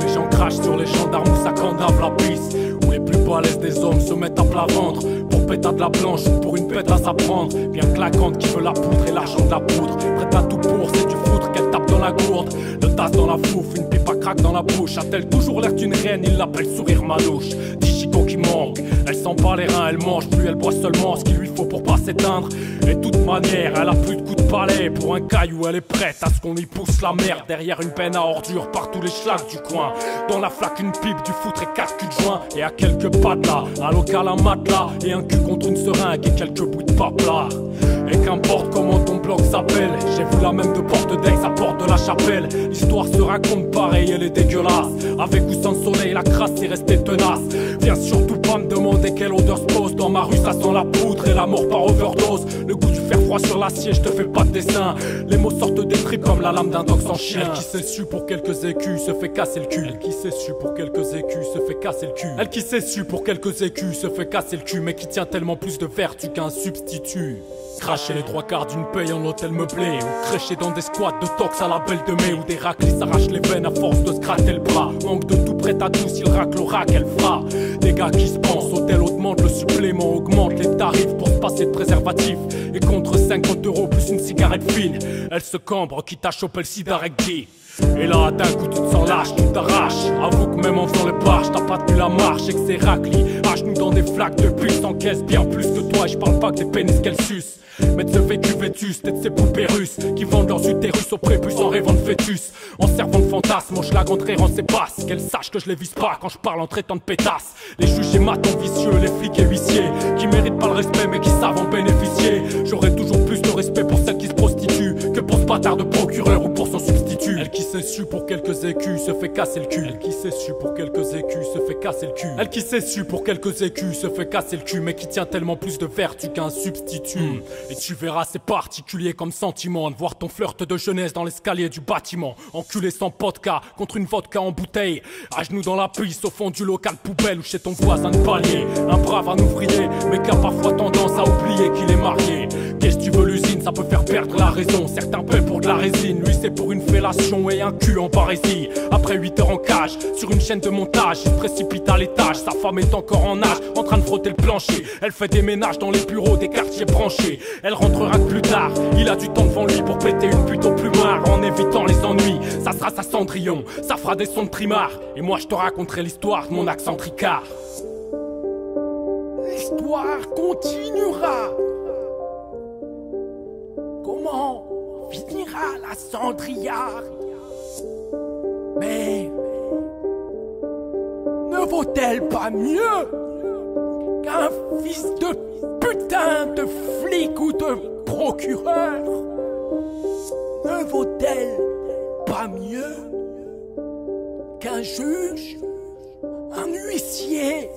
les gens crachent sur les gendarmes où ça candave la piste, où les plus balèzes des hommes se mettent à plat ventre pour pétade la blanche ou pour une pétasse à prendre. Bien claquante qui veut la poudre et l'argent de la poudre, prête à tout pour, c'est du foutre qu'elle tape dans la gourde. Le tasse dans la fouffe, une pipe à craque dans la bouche. A-t-elle toujours l'air d'une reine, il l'appelle sourire manouche. Chico qui manque, elle sent pas les reins, elle mange plus, elle boit seulement ce qu'il lui faut pour pas s'éteindre. Et de toute manière, elle a plus de coups de palais. Pour un caillou, elle est prête à ce qu'on lui pousse la merde. Derrière une penne à ordures, par tous les schlags du coin. Dans la flaque, une pipe, du foutre et 4 culs de joint. Et à quelques pattes là, un local, un matelas. Et un cul contre une seringue et quelques bouts de papelard. Et qu'importe comment ton bloc s'appelle, j'ai vu la même de Porte d'Aix à Porte de la Chapelle. L'histoire se raconte pareil, elle est dégueulasse. Avec ou sans soleil, la crasse est restée tenace. Viens surtout pas me demander quelle odeur se pose. Dans ma rue ça sent la poudre et la mort par overdose. Le goût du fer froid sur l'acier, je te fais pas de dessin. Les mots sortent des tripes comme la lame d'un dog sans chien. Elle qui s'est su pour quelques écus se fait casser le cul. Elle qui s'est su pour quelques écus se fait casser le cul. Elle qui s'est su pour quelques écus se fait casser le cul. Mais qui tient tellement plus de vertu qu'un substitut. Cracher les 3/4 d'une paye en hôtel meublé, ou crécher dans des squats de tox à la belle de mai, où des raclis s'arrachent les veines à force de se gratter le bras. Manque de tout prêt à tout, s'il racle l'oracle, elle fera. Des gars qui se pensent, hôtel augmente, le supplément augmente les tarifs pour se passer de préservatif. Et contre 50 € plus une cigarette fine, elle se cambre, quitte à choper le sida recti. Et là d'un coup tu te sens lâche, tu t'arraches. Avoue que même en faisant le barge, t'as pas tenu la marche et que c'est racli. À genoux dans des flaques de puce, encaisse bien plus que toi. Et je parle pas que des pénis qu'elle suce, mais de ce vécu vétuste et de ces poupées russes qui vendent leurs utérus au prépuce en rêvant de fœtus. En servant de fantasme, mon schlag entrer en ses passes. Qu'elle sache que je les vise pas quand je parle en traitant de pétasse. Les juges et matons vicieux, les flics et huissiers qui méritent pas le respect mais qui savent en bénéficier. J'aurais toujours plus de respect pour celle qui se prostitue que pour ce bâtard de procureur ou pour son substitut. Elle qui s'est su pour quelques écus se fait casser le cul. Elle qui s'est su pour quelques écus se fait casser le cul. Elle qui s'est su pour quelques écus se fait casser le cul. Mais qui tient tellement plus de vertu qu'un substitut. Et tu verras c'est particulier comme sentiment de voir ton flirt de jeunesse dans l'escalier du bâtiment. Enculé sans vodka contre une vodka en bouteille, à genoux dans la pisse au fond du local poubelle ou chez ton voisin de palier. Un brave un ouvrier mais qui a parfois tendance à oublier qu'il est marié. Qu'est-ce que tu veux, l'usine ça peut faire perdre la raison. Certains paient pour de la résine, lui c'est pour une fellation et un cul en parésie. Après 8 heures en cage, sur une chaîne de montage, il se précipite à l'étage. Sa femme est encore en nage, en train de frotter le plancher. Elle fait des ménages dans les bureaux des quartiers branchés. Elle rentrera que plus tard, il a du temps devant lui pour péter une pute au plumard. En évitant les ennuis, ça sera sa Cendrillon, ça fera des sons de trimard. Et moi je te raconterai l'histoire de mon accent tricard. L'histoire continuera. Comment finira la cendrière? Mais ne vaut-elle pas mieux qu'un fils de putain de flic ou de procureur? Ne vaut-elle pas mieux qu'un juge, un huissier